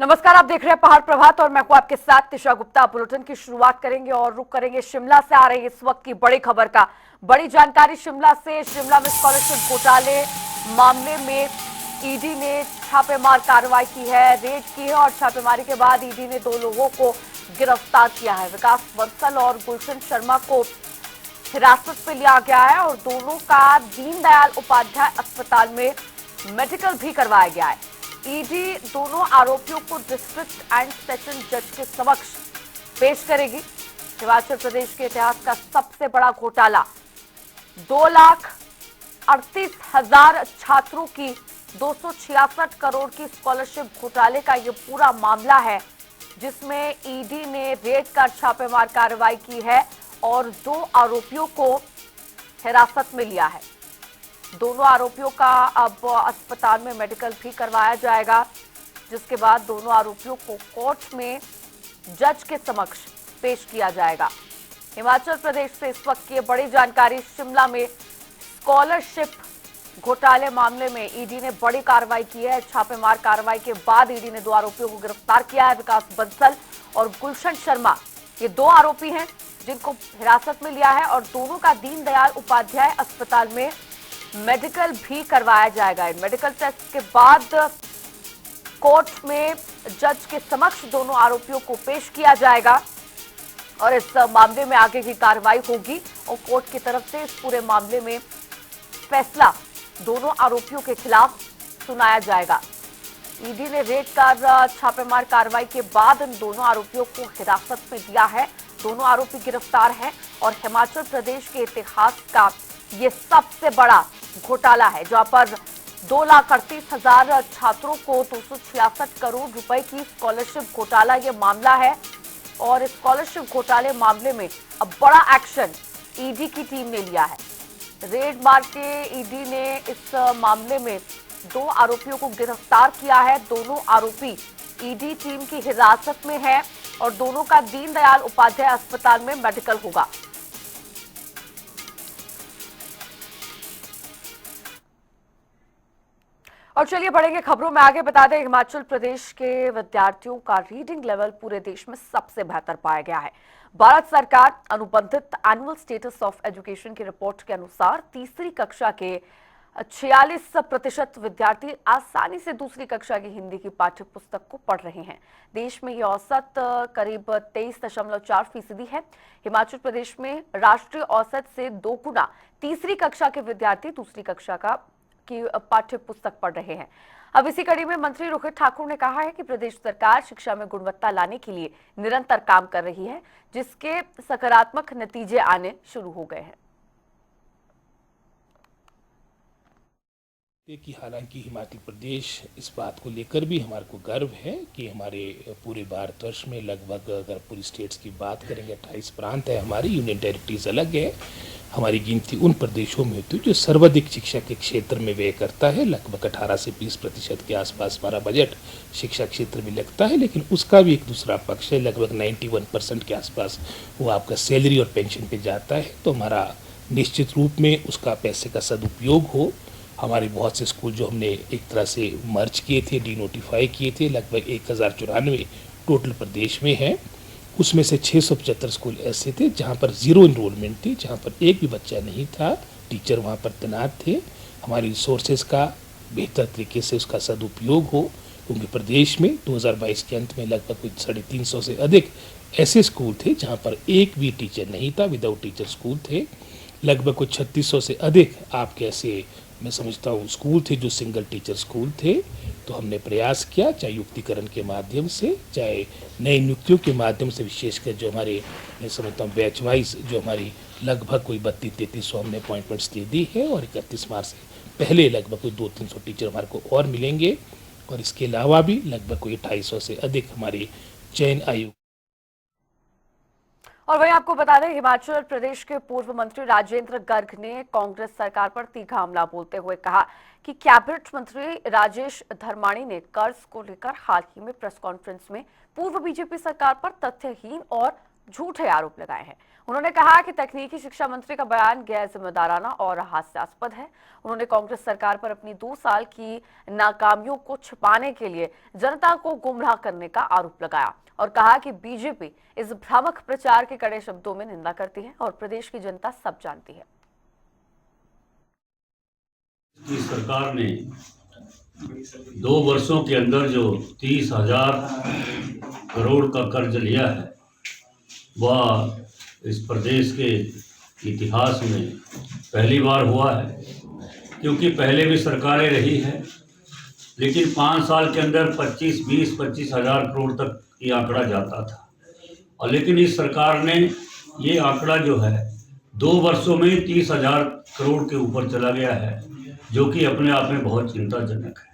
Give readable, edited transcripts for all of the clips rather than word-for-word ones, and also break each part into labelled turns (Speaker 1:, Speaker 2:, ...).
Speaker 1: नमस्कार, आप देख रहे हैं पहाड़ प्रभात और मैं हूं आपके साथ तिशा गुप्ता। बुलेटिन की शुरुआत करेंगे और रुक करेंगे शिमला से आ रही इस वक्त की बड़ी खबर का। बड़ी जानकारी शिमला से। शिमला में स्कॉलरशिप घोटाले मामले में ईडी ने छापेमार कार्रवाई की है, रेड की है और छापेमारी के बाद ईडी ने 2 लोगों को गिरफ्तार किया है। विकास बंसल और गुलशन शर्मा को हिरासत में लिया गया है और दोनों का दीनदयाल उपाध्याय अस्पताल में मेडिकल भी करवाया गया है। ईडी दोनों आरोपियों को डिस्ट्रिक्ट एंड सेशन जज के समक्ष पेश करेगी। हिमाचल प्रदेश के इतिहास का सबसे बड़ा घोटाला, 2,38,000 छात्रों की 266 करोड़ की स्कॉलरशिप घोटाले का ये पूरा मामला है, जिसमें ईडी ने रेड कर छापेमार कार्रवाई की है और 2 आरोपियों को हिरासत में लिया है। दोनों आरोपियों का अब अस्पताल में मेडिकल भी करवाया जाएगा, जिसके बाद दोनों आरोपियों को कोर्ट में जज के समक्ष पेश किया जाएगा। हिमाचल प्रदेश से इस वक्त की बड़ी जानकारी। शिमला में स्कॉलरशिप घोटाले मामले में ईडी ने बड़ी कार्रवाई की है। छापेमार कार्रवाई के बाद ईडी ने 2 आरोपियों को गिरफ्तार किया है। विकास बंसल और गुलशन शर्मा ये 2 आरोपी हैं जिनको हिरासत में लिया है और दोनों का दीनदयाल उपाध्याय अस्पताल में मेडिकल भी करवाया जाएगा। मेडिकल टेस्ट के बाद कोर्ट में जज के समक्ष दोनों आरोपियों को पेश किया जाएगा और इस मामले में आगे की कार्रवाई होगी और कोर्ट की तरफ से इस पूरे मामले में फैसला दोनों आरोपियों के खिलाफ सुनाया जाएगा। ईडी ने रेड कर छापेमार कार्रवाई के बाद इन दोनों आरोपियों को हिरासत में लिया है। दोनों आरोपी गिरफ्तार हैं और हिमाचल प्रदेश के इतिहास का ये सबसे बड़ा घोटाला है, जहां पर 2,38,000 छात्रों को 266 करोड़ रुपए की स्कॉलरशिप घोटाला ये मामला है। और स्कॉलरशिप घोटाले मामले में अब बड़ा एक्शन ईडी की टीम ने लिया है। रेड मार के ईडी ने इस मामले में 2 आरोपियों को गिरफ्तार किया है। दोनों आरोपी ईडी टीम की हिरासत में है और दोनों का दीनदयाल उपाध्याय अस्पताल में मेडिकल होगा। और चलिए बढ़ेंगे खबरों में आगे। बता दें, हिमाचल प्रदेश के विद्यार्थियों का रीडिंग लेवल पूरे देश में सबसे बेहतर पाया गया है। भारत सरकार अनुबंधित एनुअल स्टेटस ऑफ एजुकेशन की रिपोर्ट के अनुसार तीसरी कक्षा के 46% विद्यार्थी आसानी से दूसरी कक्षा की हिंदी की पाठ्य पुस्तक को पढ़ रहे हैं। देश में यह औसत करीब 23.4% है। हिमाचल प्रदेश में राष्ट्रीय औसत से 2 गुना तीसरी कक्षा के विद्यार्थी दूसरी कक्षा की पाठ्य पुस्तक पढ़ रहे हैं। अब इसी कड़ी में मंत्री रोहित ठाकुर ने कहा है कि प्रदेश सरकार शिक्षा में गुणवत्ता लाने के लिए निरंतर काम कर रही है, जिसके सकारात्मक नतीजे आने शुरू हो गए हैं।
Speaker 2: कि हालांकि हिमाचल प्रदेश इस बात को लेकर भी हमारे को गर्व है कि हमारे पूरे भारतवर्ष में लगभग, अगर पूरी स्टेट्स की बात करेंगे, 28 प्रांत है, हमारी यूनियन टेरिटरीज अलग है। हमारी गिनती उन प्रदेशों में होती है जो सर्वाधिक शिक्षा के क्षेत्र में व्यय करता है। लगभग 18 से 20% के आसपास हमारा बजट शिक्षा क्षेत्र में लगता है, लेकिन उसका भी एक दूसरा पक्ष है। लगभग 91% के आसपास वो आपका सैलरी और पेंशन पे जाता है। तो हमारा निश्चित रूप में उसका पैसे का सदुपयोग हो। हमारे बहुत से स्कूल जो हमने एक तरह से मर्ज किए थे, डीनोटिफाई किए थे, लगभग 1094 टोटल प्रदेश में है। उसमें से 675 स्कूल ऐसे थे जहां पर 0 इनरोलमेंट थी, जहां पर एक भी बच्चा नहीं था, टीचर वहां पर तैनात थे। हमारी रिसोर्सेज का बेहतर तरीके से उसका सदुपयोग हो, क्योंकि प्रदेश में 2022 के अंत में लगभग कुछ 350 से अधिक ऐसे स्कूल थे जहाँ पर एक भी टीचर नहीं था, विदाउट टीचर स्कूल थे। लगभग कुछ 3600 से अधिक आपके ऐसे मैं समझता हूँ स्कूल थे जो सिंगल टीचर स्कूल थे। तो हमने प्रयास किया, चाहे युक्तिकरण के माध्यम से, चाहे नई नियुक्तियों के माध्यम से, विशेषकर जो हमारे मैं समझता हूँ बैच वाइज जो हमारी लगभग कोई 32-3300 हमने अपॉइंटमेंट्स दे दी है और 31 मार्च से पहले लगभग कोई 200-300 टीचर हमारे को और मिलेंगे। और इसके अलावा भी लगभग कोई 250 से अधिक हमारी चयन आयोग।
Speaker 1: और वहीं आपको बता दें, हिमाचल प्रदेश के पूर्व मंत्री राजेंद्र गर्ग ने कांग्रेस सरकार पर तीखा हमला बोलते हुए कहा कि कैबिनेट मंत्री राजेश धर्माणी ने कर्ज को लेकर हाल ही में प्रेस कॉन्फ्रेंस में पूर्व बीजेपी सरकार पर तथ्यहीन और झूठे आरोप लगाए हैं। उन्होंने कहा कि तकनीकी शिक्षा मंत्री का बयान गैर जिम्मेदाराना और हास्यास्पद है। उन्होंने कांग्रेस सरकार पर अपनी 2 साल की नाकामियों को छिपाने के लिए जनता को गुमराह करने का आरोप लगाया और कहा कि बीजेपी इस भ्रामक प्रचार के कड़े शब्दों में निंदा करती है और प्रदेश की जनता सब जानती है।
Speaker 3: की सरकार ने 2 वर्षों के अंदर जो 30,000 करोड़ का कर्ज लिया है वह इस प्रदेश के इतिहास में पहली बार हुआ है, क्योंकि पहले भी सरकारें रही हैं, लेकिन 5 साल के अंदर 25,000 करोड़ तक ये आंकड़ा जाता था। और लेकिन इस सरकार ने ये आंकड़ा जो है 2 वर्षों में 30,000 करोड़ के ऊपर चला गया है, जो कि अपने आप में बहुत चिंताजनक है।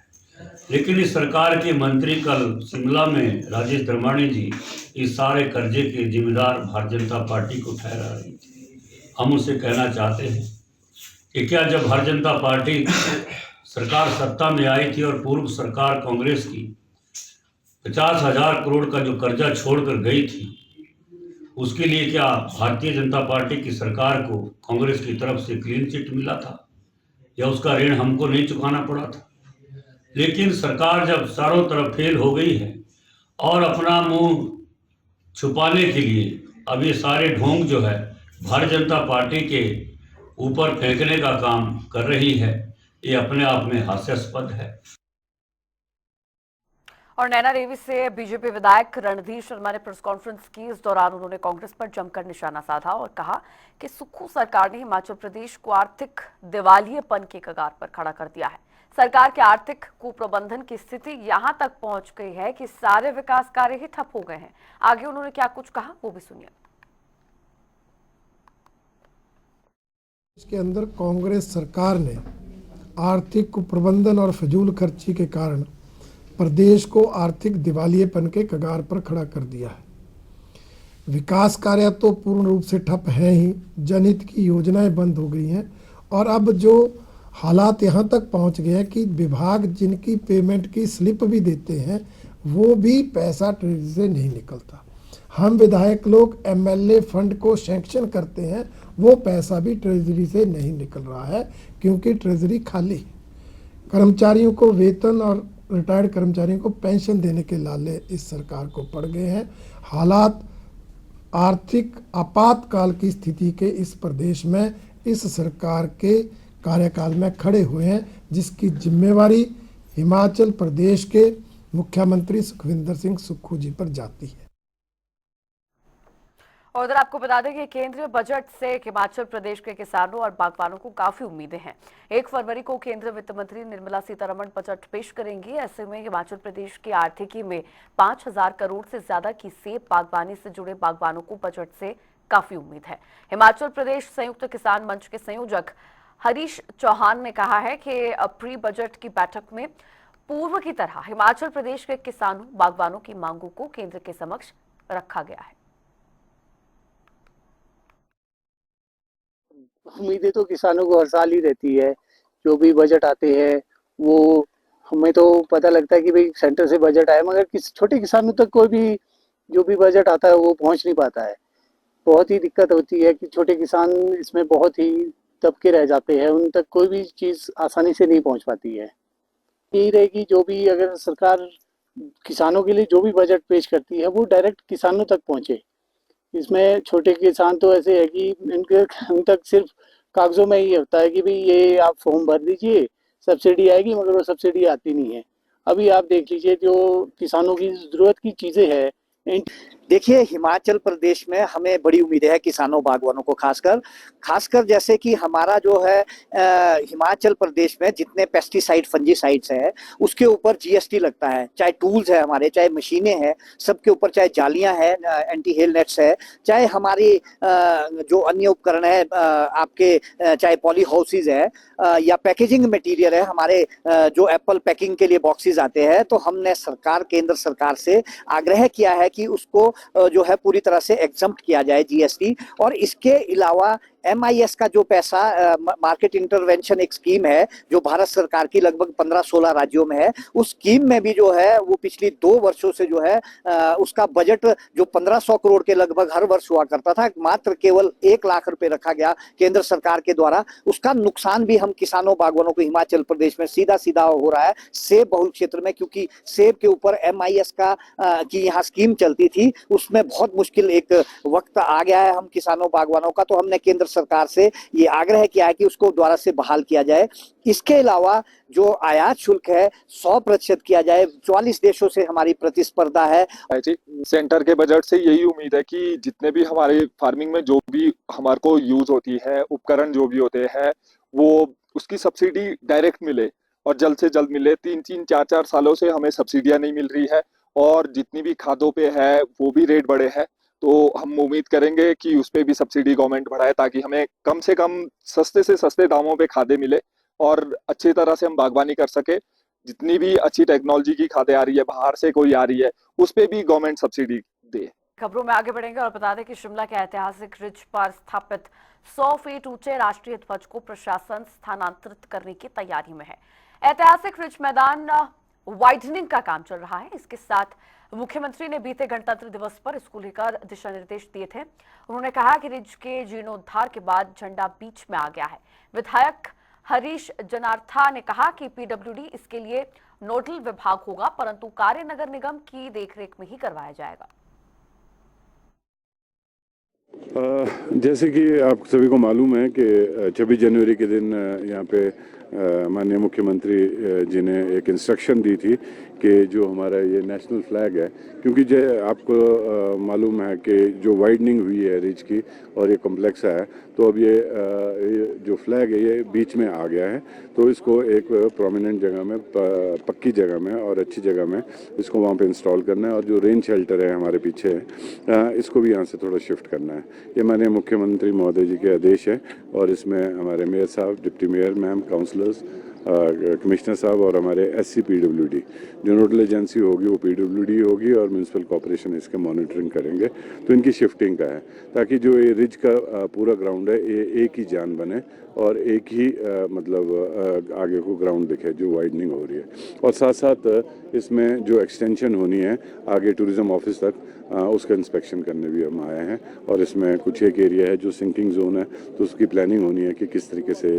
Speaker 3: लेकिन इस सरकार के मंत्री कल शिमला में राजेश धर्माणी जी इस सारे कर्जे के जिम्मेदार भारतीय जनता पार्टी को ठहरा रही थी। हम उनसे कहना चाहते हैं कि क्या जब भारतीय जनता पार्टी सरकार सत्ता में आई थी और पूर्व सरकार कांग्रेस की 50,000 करोड़ का जो कर्जा छोड़कर गई थी, उसके लिए क्या भारतीय जनता पार्टी की सरकार को कांग्रेस की तरफ से क्लीन चिट मिला था या उसका ऋण हमको नहीं चुकाना पड़ा था? लेकिन सरकार जब चारों तरफ फेल हो गई है और अपना मुंह छुपाने के लिए अब ये सारे ढोंग जो है भारतीय जनता पार्टी के ऊपर फेंकने का काम कर रही है, ये अपने आप में हास्यास्पद है।
Speaker 1: और नैना देवी से बीजेपी विधायक रणधीर शर्मा ने प्रेस कॉन्फ्रेंस की। इस दौरान उन्होंने कांग्रेस पर जमकर निशाना साधा और कहा कि सुक्खू सरकार ने हिमाचल प्रदेश को आर्थिक दिवालियेपन के कगार पर खड़ा कर दिया है। सरकार के आर्थिक कुप्रबंधन की स्थिति यहां तक पहुंच गई है कि सारे विकास कार्य ही ठप हो गए हैं। आगे उन्होंने क्या कुछ कहा वो भी सुनिए।
Speaker 4: इसके अंदर कांग्रेस सरकार ने आर्थिक कुप्रबंधन और फजूल खर्ची के कारण प्रदेश को आर्थिक दिवालियेपन के कगार पर खड़ा कर दिया है। विकास कार्य तो पूर्ण रूप से ठप है ही, जनहित की योजनाएं बंद हो गई हैं और अब जो हालात यहाँ तक पहुँच गए हैं कि विभाग जिनकी पेमेंट की स्लिप भी देते हैं वो भी पैसा ट्रेजरी से नहीं निकलता। हम विधायक लोग एमएलए फंड को सैंक्शन करते हैं, वो पैसा भी ट्रेजरी से नहीं निकल रहा है क्योंकि ट्रेजरी खाली है। कर्मचारियों को वेतन और रिटायर्ड कर्मचारियों को पेंशन देने के लाले इस सरकार को पड़ गए हैं। हालात आर्थिक आपातकाल की स्थिति के इस प्रदेश में इस सरकार के कार्यकाल में खड़े हुए हैं, जिसकी जिम्मेवारी हिमाचल प्रदेश के मुख्यमंत्री सुखविंदर सिंह सुक्खू जी पर जाती है।
Speaker 1: और उधर आपको बता दें कि केंद्रीय बजट से हिमाचल प्रदेश के किसानों और बागवानों को काफी उम्मीदें हैं। 1 फरवरी को केंद्रीय वित्त मंत्री निर्मला सीतारमण बजट पेश करेंगी। ऐसे में हिमाचल प्रदेश की आर्थिकी में 5,000 करोड़ से ज्यादा की सेब बागवानी से जुड़े बागवानों को बजट से काफी उम्मीद है। हिमाचल प्रदेश संयुक्त किसान मंच के संयोजक हरीश चौहान ने कहा है कि प्री बजट की बैठक में पूर्व की तरह हिमाचल प्रदेश के किसानों बागवानों की मांगों को केंद्र के समक्ष रखा गया है।
Speaker 5: उम्मीदें तो किसानों को हर साल ही रहती है। जो भी बजट आते हैं वो हमें तो पता लगता है कि भाई सेंटर से बजट आया, मगर छोटे किसानों तक कोई भी जो भी बजट आता है वो पहुंच नहीं पाता है। बहुत ही दिक्कत होती है कि छोटे किसान इसमें बहुत ही दबके रह जाते हैं, उन तक कोई भी चीज़ आसानी से नहीं पहुंच पाती है। यही रहेगी जो भी अगर सरकार किसानों के लिए जो भी बजट पेश करती है वो डायरेक्ट किसानों तक पहुंचे। इसमें छोटे किसान तो ऐसे है कि इनके उन तक सिर्फ कागजों में ही होता है कि भाई ये आप फॉर्म भर दीजिए, सब्सिडी आएगी, मगर वो सब्सिडी आती नहीं है। अभी आप देख लीजिए जो किसानों की ज़रूरत की चीज़ें हैं।
Speaker 6: देखिए, हिमाचल प्रदेश में हमें बड़ी उम्मीदें है किसानों बागवानों को, खासकर जैसे कि हमारा जो है हिमाचल प्रदेश में जितने पेस्टिसाइड फंजीसाइड्स हैं उसके ऊपर जीएसटी लगता है। चाहे टूल्स है हमारे, चाहे मशीनें हैं, सबके ऊपर, चाहे जालियां हैं, एंटी हेल नेट्स है, चाहे हमारी जो अन्य उपकरण है आपके, चाहे पॉली हाउसेज है या पैकेजिंग मटेरियल है, हमारे जो एप्पल पैकिंग के लिए बॉक्सेस आते हैं, तो हमने केंद्र सरकार से आग्रह किया है कि उसको जो है पूरी तरह से एग्जम्प्ट किया जाए जीएसटी। और इसके अलावा MIS का जो पैसा, मार्केट इंटरवेंशन एक स्कीम है जो भारत सरकार की लगभग 15-16 राज्यों में है, उस स्कीम में भी जो है वो पिछली 2 वर्षों से जो है उसका बजट जो 1500 करोड़ के लगभग हर वर्ष हुआ करता था, मात्र केवल 1 लाख रुपए रखा गया केंद्र सरकार के द्वारा। उसका नुकसान भी हम किसानों बागवानों को हिमाचल प्रदेश में सीधा सीधा हो रहा है सेब बहुल क्षेत्र में, क्योंकि सेब के ऊपर MIS का की यहाँ स्कीम चलती थी, उसमें बहुत मुश्किल एक वक्त आ गया है हम किसानों बागवानों का। तो हमने केंद्र सरकार से ये आग्रह किया है कि उसको दोबारा से बहाल किया जाए। इसके अलावा जो आयात शुल्क है 100% किया जाए। 44 देशों से हमारी प्रतिस्पर्धा है।
Speaker 7: जी, सेंटर के बजट से यही उम्मीद है कि जितने भी हमारे फार्मिंग में जो भी हमारे को यूज होती है, उपकरण जो भी होते हैं, वो उसकी सब्सिडी डायरेक्ट मिले और जल्द से जल्द मिले। 3-3, 4-4 सालों से हमें सब्सिडियां नहीं मिल रही है और जितनी भी खादों पे है वो भी रेट बढ़े हैं। तो हम उम्मीद करेंगे कि उस पे भी सब्सिडी गवर्नमेंट बढ़ाए ताकि हमें कम से कम सस्ते से सस्ते दामों पे खादें मिले और अच्छी तरह से हम बागवानी कर सके। जितनी भी अच्छी टेक्नोलॉजी की खादें आ रही है, बाहर से कोई आ रही है, उस पे भी गवर्नमेंट सब्सिडी दे।
Speaker 1: खबरों में आगे बढ़ेंगे और बता दें कि शिमला के ऐतिहासिक रिज पर स्थापित 100 फीट ऊंचे राष्ट्रीय ध्वज को प्रशासन स्थानांतरित करने की तैयारी में है। ऐतिहासिक रिज मैदान वाइडनिंग का काम चल रहा है। इसके साथ मुख्यमंत्री ने बीते गणतंत्र दिवस पर इसको लेकर दिशा निर्देश दिए थे। उन्होंने कहा कि रिज के जीर्णोद्धार के बाद झंडा बीच में आ गया है। विधायक हरीश जनार्था ने कहा कि PWD इसके लिए नोडल विभाग होगा, परंतु कार्य नगर निगम की देखरेख में ही करवाया जाएगा।
Speaker 8: जैसे कि आप सभी को मालूम है कि 26 जनवरी के दिन यहाँ पे माननीय मुख्यमंत्री जी ने एक इंस्ट्रक्शन दी थी कि जो हमारा ये नेशनल फ्लैग है, क्योंकि आपको मालूम है कि जो वाइडनिंग हुई है रिज की और ये कॉम्प्लेक्स है, तो अब ये जो फ्लैग है ये बीच में आ गया है। तो इसको एक प्रोमिनेंट जगह में, पक्की जगह में और अच्छी जगह में इसको वहाँ पे इंस्टॉल करना है। और जो रेन शेल्टर है हमारे पीछे है, इसको भी यहाँ से थोड़ा शिफ्ट करना है। ये माननीय मुख्यमंत्री महोदय जी के आदेश है और इसमें हमारे मेयर साहब, deputy mayor ma'am, councillors, commissioner साहब और हमारे SC PWD जो नोडल एजेंसी होगी वो PWD होगी और म्यूनसिपल कॉर्पोरेशन इसके मॉनिटरिंग करेंगे। तो इनकी शिफ्टिंग का है ताकि जो ये रिज का पूरा ग्राउंड है ये एक ही जान बने और एक ही मतलब आगे को ग्राउंड दिखे जो वाइडनिंग हो रही है। और साथ साथ इसमें जो एक्सटेंशन होनी है आगे टूरिज्म ऑफिस तक, उसका इंस्पेक्शन करने भी हम आए हैं। और इसमें कुछ एक एरिया है जो सिंकिंग जोन है, तो उसकी प्लानिंग होनी है कि किस तरीके से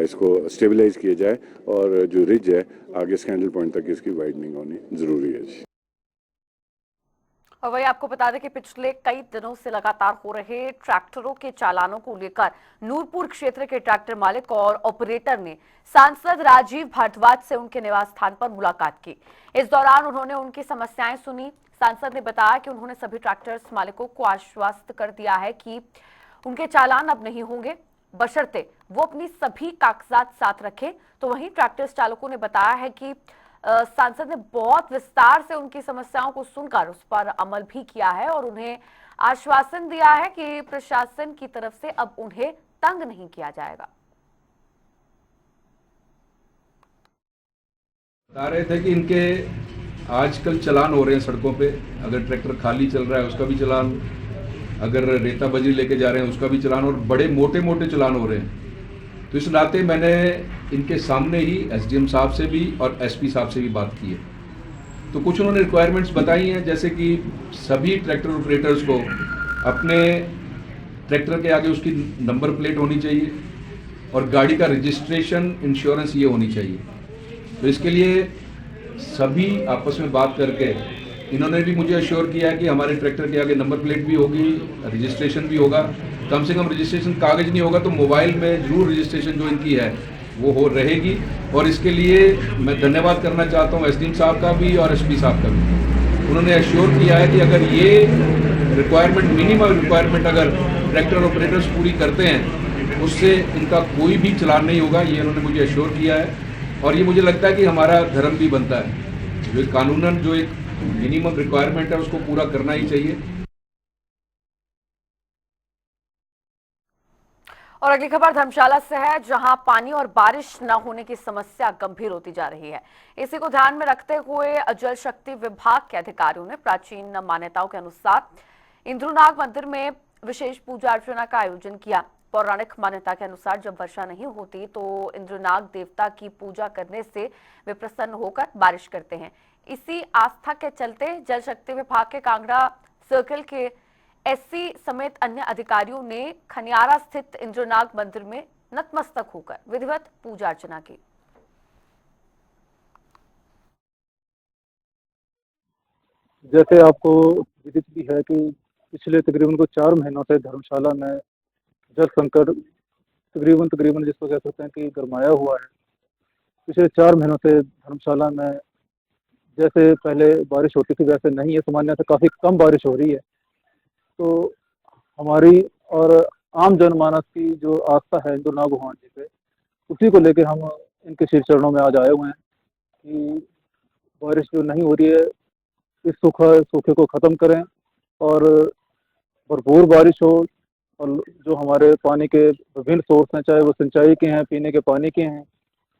Speaker 8: इसको स्टेबलाइज किया जाए और जो रिज है आगे स्कैंडल पॉइंट तक इसकी वाइडनिंग होनी ज़रूरी है।
Speaker 1: और वही आपको बता दें कि पिछले कई दिनों से लगातार हो रहे ट्रैक्टरों के चालानों को लेकर नूरपुर क्षेत्र के ट्रैक्टर मालिक और ऑपरेटर ने सांसद राजीव भारद्वाज से उनके निवास स्थान पर मुलाकात की। इस दौरान उन्होंने उनकी समस्याएं सुनी। सांसद ने बताया कि उन्होंने सभी ट्रैक्टर्स मालिकों को आश्वस्त कर दिया है कि उनके चालान अब नहीं होंगे, बशर्ते वो अपनी सभी कागजात साथ रखें। तो वहीं ट्रैक्टर चालकों ने बताया है कि सांसद ने बहुत विस्तार से उनकी समस्याओं को सुनकर उस पर अमल भी किया है और उन्हें आश्वासन दिया है कि प्रशासन की तरफ से अब उन्हें तंग नहीं किया जाएगा।
Speaker 9: बता रहे थे कि इनके आजकल चालान हो रहे हैं सड़कों पे। अगर ट्रैक्टर खाली चल रहा है उसका भी चालान, अगर रेता बजरी लेके जा रहे हैं उसका भी चालान, और बड़े मोटे मोटे चालान हो रहे हैं। तो इस नाते मैंने इनके सामने ही SDM साहब से भी और SP साहब से भी बात की है। तो कुछ उन्होंने रिक्वायरमेंट्स बताई हैं, जैसे कि सभी ट्रैक्टर ऑपरेटर्स को अपने ट्रैक्टर के आगे उसकी नंबर प्लेट होनी चाहिए और गाड़ी का रजिस्ट्रेशन, इंश्योरेंस ये होनी चाहिए। तो इसके लिए सभी आपस में बात करके इन्होंने भी मुझे अश्योर किया है कि हमारे ट्रैक्टर के आगे नंबर प्लेट भी होगी, रजिस्ट्रेशन भी होगा। कम से कम रजिस्ट्रेशन कागज नहीं होगा तो मोबाइल में जरूर रजिस्ट्रेशन जो इनकी है वो हो रहेगी। और इसके लिए मैं धन्यवाद करना चाहता हूँ SDM साहब का भी और SP साहब का भी। उन्होंने अश्योर किया है कि अगर ये रिक्वायरमेंट, मिनिमम रिक्वायरमेंट अगर ट्रैक्टर ऑपरेटर्स पूरी करते हैं उससे इनका कोई भी चालान नहीं होगा। ये उन्होंने मुझे अश्योर किया है और ये मुझे लगता है कि हमारा धर्म भी बनता है। जो कानूनन जो एक मिनिमम रिक्वायरमेंट है उसको पूरा करना ही चाहिए।
Speaker 1: और अगली खबर धर्मशाला से है, जहां पानी और बारिश न होने की समस्या गंभीर होती जा रही है। इसी को ध्यान में रखते हुए जल शक्ति विभाग के अधिकारियों ने प्राचीन मान्यताओं के अनुसार इंद्रुनाग मंदिर में विशेष पूजा अर्चना का आयोजन किया। पौराणिक मान्यता के अनुसार जब वर्षा नहीं होती तो इंद्रनाग देवता की पूजा करने से वे प्रसन्न होकर बारिश करते हैं। इसी आस्था के चलते जल शक्ति विभाग के कांगड़ा सर्किल के एससी समेत अन्य अधिकारियों ने खनियारा स्थित इंद्रनाग मंदिर में नतमस्तक होकर विधिवत पूजा अर्चना की।
Speaker 10: जैसे आपको विदित भी है कि पिछले तकरीबन 4 महीनों से धर्मशाला में जल संकट तकरीबन जिसको कह सकते हैं कि गरमाया हुआ है। पिछले 4 महीनों से धर्मशाला में जैसे पहले बारिश होती थी वैसे नहीं है, सामान्य से काफ़ी कम बारिश हो रही है। तो हमारी और आम जनमानस की जो आस्था है इंद्रनाग भगवान जी पे, उसी को लेकर हम इनके श्री चरणों में आज आए हुए हैं कि बारिश जो नहीं हो रही है इस सूखे को ख़त्म करें और भरपूर बारिश हो, और जो हमारे पानी के विभिन्न सोर्स हैं, चाहे वो सिंचाई के हैं, पीने के पानी के हैं,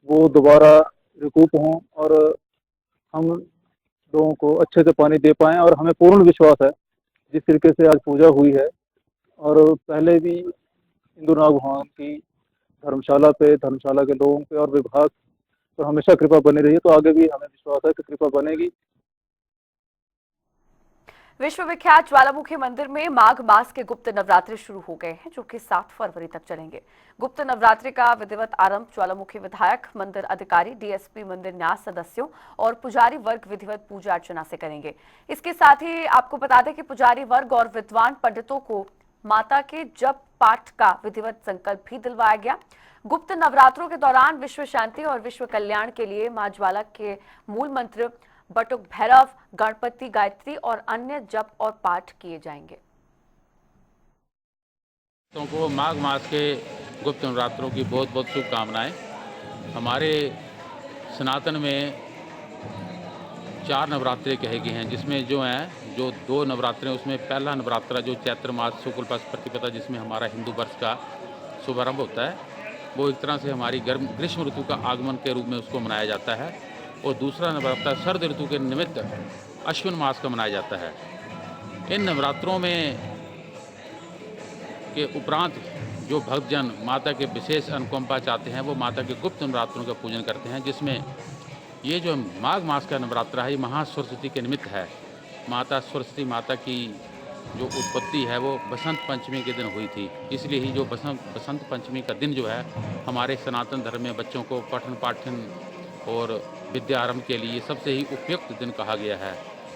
Speaker 10: वो दोबारा रिकूप हों और हम लोगों को अच्छे से पानी दे पाएँ। और हमें पूर्ण विश्वास है जिस तरीके से आज पूजा हुई है और पहले भी इंद्रनाग भगवान की धर्मशाला के लोगों पे और विभाग पर हमेशा कृपा बनी रही है, तो आगे भी हमें विश्वास है कि कृपा बनेगी।
Speaker 1: विश्वविख्यात ज्वालामुखी मंदिर में माघ मास के गुप्त नवरात्रि शुरू हो गए हैं, जो कि 7 फरवरी तक चलेंगे। गुप्त नवरात्रि का विधिवत आरंभ ज्वालामुखी विधायक, मंदिर अधिकारी, डीएसपी, मंदिर न्यास सदस्यों और पुजारी वर्ग विधिवत पूजा अर्चना से करेंगे। इसके साथ ही आपको बता दें कि पुजारी वर्ग और विद्वान पंडितों को माता के जप पाठ का विधिवत संकल्प भी दिलवाया गया। गुप्त नवरात्रों के दौरान विश्व शांति और विश्व कल्याण के लिए मां ज्वाला के मूल मंत्र बटुक भैरव, गणपति, गायत्री और अन्य जप और पाठ किए जाएंगे।
Speaker 11: तो को माघ मास के गुप्त नवरात्रों की बहुत बहुत शुभकामनाएं। हमारे सनातन में 4 नवरात्रे कहे गए हैं, जिसमें जो 2 नवरात्रे उसमें पहला नवरात्रा जो चैत्र मास शुक्ल पक्ष प्रतिपदा जिसमें हमारा हिंदू वर्ष का शुभारंभ होता है, वो एक तरह से हमारी ग्रीष्म ऋतु का आगमन के रूप में उसको मनाया जाता है। और दूसरा नवरात्र शरद ऋतु के निमित्त अश्विन मास का मनाया जाता है। इन नवरात्रों में के उपरांत जो भक्तजन माता के विशेष अनुकंपा चाहते हैं वो माता के गुप्त नवरात्रों का पूजन करते हैं, जिसमें ये जो माघ मास का नवरात्र है ये महासरस्वती के निमित्त है। माता सरस्वती माता की जो उत्पत्ति है वो बसंत पंचमी के दिन हुई थी, इसलिए ही जो बसंत पंचमी का दिन जो है हमारे सनातन धर्म में बच्चों को पठन पाठन और विद्या आरंभ के लिए सबसे ही उपयुक्त दिन कहा गया है।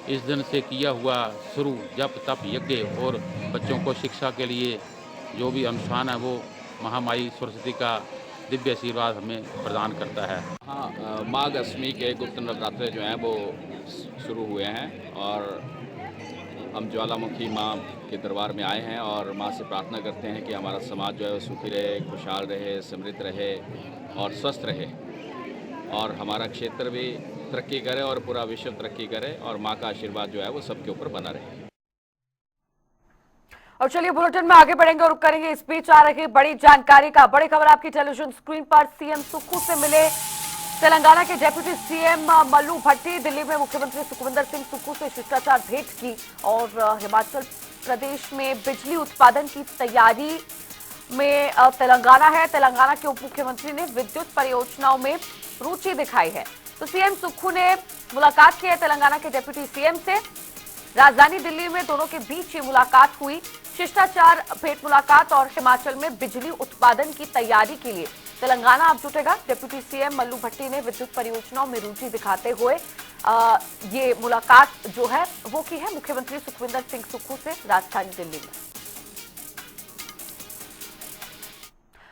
Speaker 11: इस दिन से किया हुआ शुरू जप तप यज्ञ और बच्चों को शिक्षा के लिए जो भी अनुष्ठान है वो महामाई सरस्वती का दिव्य आशीर्वाद हमें प्रदान करता है।
Speaker 12: हाँ, माघ अष्टमी के गुप्त नवरात्रे जो हैं वो शुरू हुए हैं और हम ज्वालामुखी माँ के दरबार में आए हैं और माँ से प्रार्थना करते हैं कि हमारा समाज जो है वो सुखी रहे, खुशहाल रहे, समृद्ध रहे और स्वस्थ रहे और हमारा क्षेत्र भी तरक्की करे और पूरा विश्व तरक्की करे और माँ का आशीर्वाद जो है वो सबके ऊपर बना रहे।
Speaker 1: और चलिए बुलेटिन में आगे बढ़ेंगे और करेंगे इस बीच आ रही बड़ी जानकारी का बड़ी खबर आपकी टेलीविजन स्क्रीन पर। सीएम सुक्खू से मिले तेलंगाना के डिप्टी सीएम मल्लू भट्टी। दिल्ली में मुख्यमंत्री सुखविंदर सिंह सुक्खू से शिष्टाचार भेंट की और हिमाचल प्रदेश में बिजली उत्पादन की तैयारी में तेलंगाना है। तेलंगाना के उप मुख्यमंत्री ने विद्युत परियोजनाओं में रुचि दिखाई है। तो सीएम सुक्खू ने मुलाकात की है तेलंगाना के डिप्टी सीएम से। राजधानी दिल्ली में दोनों के बीच ये मुलाकात हुई। शिष्टाचार भेंट मुलाकात और हिमाचल में बिजली उत्पादन की तैयारी के लिए तेलंगाना अब जुटेगा। डिप्टी सीएम मल्लू भट्टी ने विद्युत परियोजनाओं में रुचि दिखाते हुए ये मुलाकात जो है वो की है मुख्यमंत्री सुखविंदर सिंह सुक्खू से राजधानी दिल्ली में।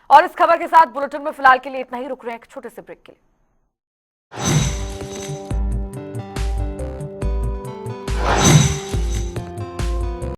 Speaker 1: और इस खबर के साथ बुलेटिन में फिलहाल के लिए इतना ही। रुक रहे हैं एक छोटे से ब्रेक के लिए।